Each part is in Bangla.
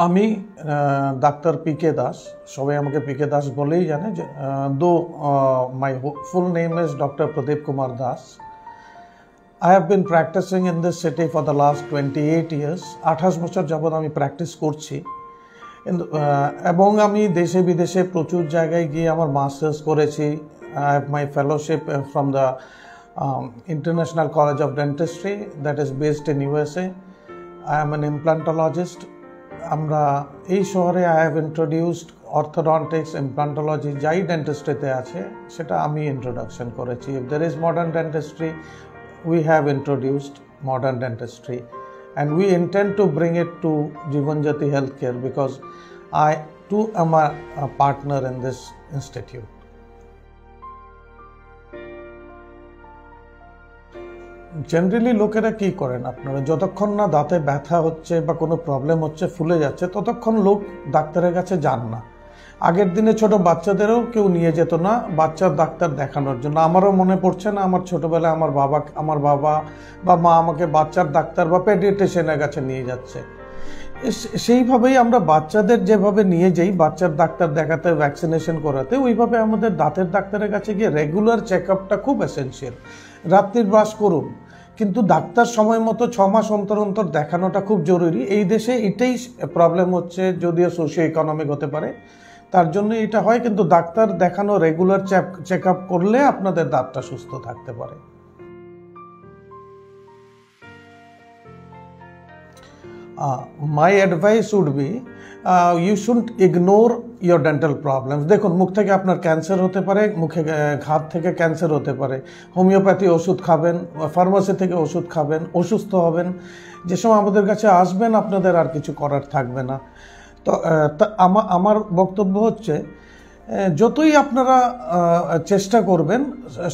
আমি ডাক্তার পিকে দাস, সবাই আমাকে পিকে দাস বলেই জানে। দো মাই full name is Dr. Pradeep Kumar Das. I have been practicing in this city for the last 28 years. 28 বছর যাবত আমি প্র্যাকটিস করছি এবং আমি দেশে বিদেশে প্রচুর জায়গায় গিয়ে আমার মাস্টার্স করেছি। I have my fellowship from the International College of Dentistry that is based in USA. I am an implantologist. আমরা এই শহরে I have introduced orthodontics, implantology, যাই ডেন্টিস্ট্রিতে আছে সেটা আমি ইন্ট্রোডাকশন করেছি। If there is modern dentistry, we have introduced modern dentistry and we intend to bring it to Jeevan Jyoti Healthcare because I too am a partner in this institute. Generally লোকেরা কি করেন, আপনারা যতক্ষণ না দাঁতে ব্যথা হচ্ছে বা কোনো প্রবলেম হচ্ছে, ফুলে যাচ্ছে, ততক্ষণ লোক ডাক্তারের কাছে যান না। আগের দিনে ছোট বাচ্চাদেরও কেউ নিয়ে যেত না বাচ্চার ডাক্তার দেখানোর জন্য। আমারও মনে পড়ছে না আমার ছোটবেলায় আমার বাবা বা মা আমাকে বাচ্চার ডাক্তার বা পেডিয়াট্রিশিয়ানের কাছে নিয়ে যাচ্ছে। সেইভাবেই আমরা বাচ্চাদের যেভাবে নিয়ে যাই বাচ্চার ডাক্তার দেখাতে, ভ্যাকসিনেশন করাতে, ওইভাবে আমাদের দাঁতের ডাক্তারের কাছে গিয়ে রেগুলার চেক আপটা খুব এসেনশিয়াল। রাত্রির ব্রাশ করুন, কিন্তু ডাক্তার সময় মতো 6 মাস অন্তর অন্তর দেখানোটা খুব জরুরি। এই দেশে এটাই প্রবলেম হচ্ছে, যদিও সোশিও ইকোনমিক হতে পারে, তার জন্য এটা হয়। কিন্তু ডাক্তার দেখানো, রেগুলার চেক আপ করলে আপনাদের দাঁতটা সুস্থ থাকতে পারে। My advice would be you shouldn't ignore your dental problems. দেখুন, মুখ থেকে আপনার ক্যান্সার হতে পারে, মুখে ঘাত থেকে ক্যান্সার হতে পারে। হোমিওপ্যাথি ওষুধ খাবেন, ফার্মাসি থেকে ওষুধ খাবেন, অসুস্থ হবেন। যে সময় আমাদের কাছে আসবেন আপনাদের আর কিছু করার থাকবে না। তো আমার বক্তব্য হচ্ছে, যতই আপনারা চেষ্টা করবেন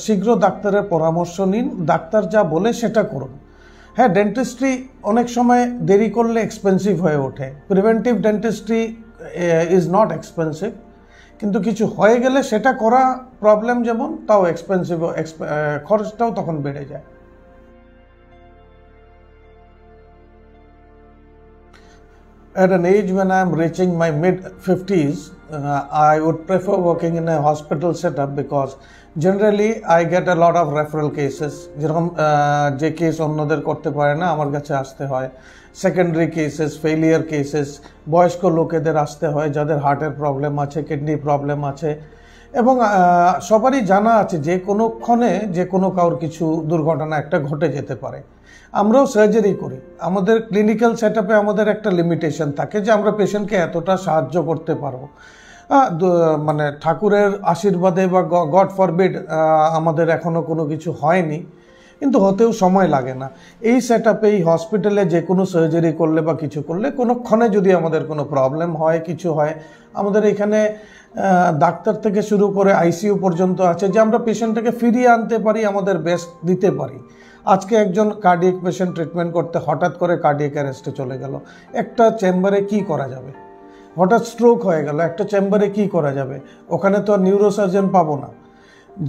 শীঘ্র ডাক্তারের পরামর্শ নিন, ডাক্তার যা বলে সেটা করুন। হ্যাঁ, ডেন্টিস্ট্রি অনেক সময় দেরি করলে এক্সপেন্সিভ হয়ে ওঠে। Preventive dentistry is not expensive, কিন্তু কিছু হয়ে গেলে সেটা করা প্রবলেম যেমন, তাও এক্সপেন্সিভ, খরচটাও তখন বেড়ে যায়। At an age when I am reaching my mid-50s, I would prefer working in a hospital setup because generally I get a lot of referral cases. যেরকম যে কেস অন্যদের করতে পারে না আমার কাছে আসতে হয়। সেকেন্ডারি কেসেস, ফেলিয়ার কেসেস, বয়স্ক লোকেদের আসতে হয় যাদের হার্টের প্রবলেম আছে, কিডনি প্রবলেম আছে, এবং সবারই জানা আছে যে কোনোক্ষণে যে কোনো কারোর কিছু দুর্ঘটনা একটা ঘটে যেতে পারে। আমরাও সার্জারি করি, আমাদের ক্লিনিক্যাল সেটআপে আমাদের একটা লিমিটেশন থাকে যে আমরা পেশেন্টকে এতটা সাহায্য করতে পারবো। মানে ঠাকুরের আশীর্বাদে বা গড ফরবিড আমাদের এখনও কোনো কিছু হয়নি, কিন্তু হতেও সময় লাগে না। এই সেটআপে, এই হসপিটালে যে কোনো সার্জারি করলে বা কিছু করলে কোনোক্ষণে যদি আমাদের কোনো প্রবলেম হয়, কিছু হয়, আমাদের এখানে ডাক্তার থেকে শুরু করে আইসিইউ পর্যন্ত আছে যে আমরা পেশেন্টটাকে ফিরিয়ে আনতে পারি, আমাদের বেস্ট দিতে পারি। আজকে একজন কার্ডিয়াক পেশেন্ট ট্রিটমেন্ট করতে হঠাৎ করে কার্ডিয়াক অ্যারেস্টে চলে গেল, একটা চেম্বারে কি করা যাবে? হঠাৎ স্ট্রোক হয়ে গেল, একটা চেম্বারে কি করা যাবে? ওখানে তো আর নিউরোসার্জন পাবো না।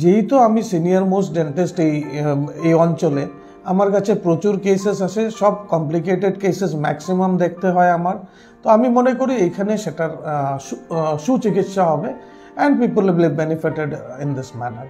যেহেতু আমি সিনিয়র মোস্ট ডেন্টিস্ট এই অঞ্চলে, আমার কাছে প্রচুর কেসেস আসে, সব কমপ্লিকেটেড কেসেস ম্যাক্সিমাম দেখতে হয় আমার। তো আমি মনে করি এইখানে সেটার সুচিকিৎসা হবে, and people will be benefited in this manner.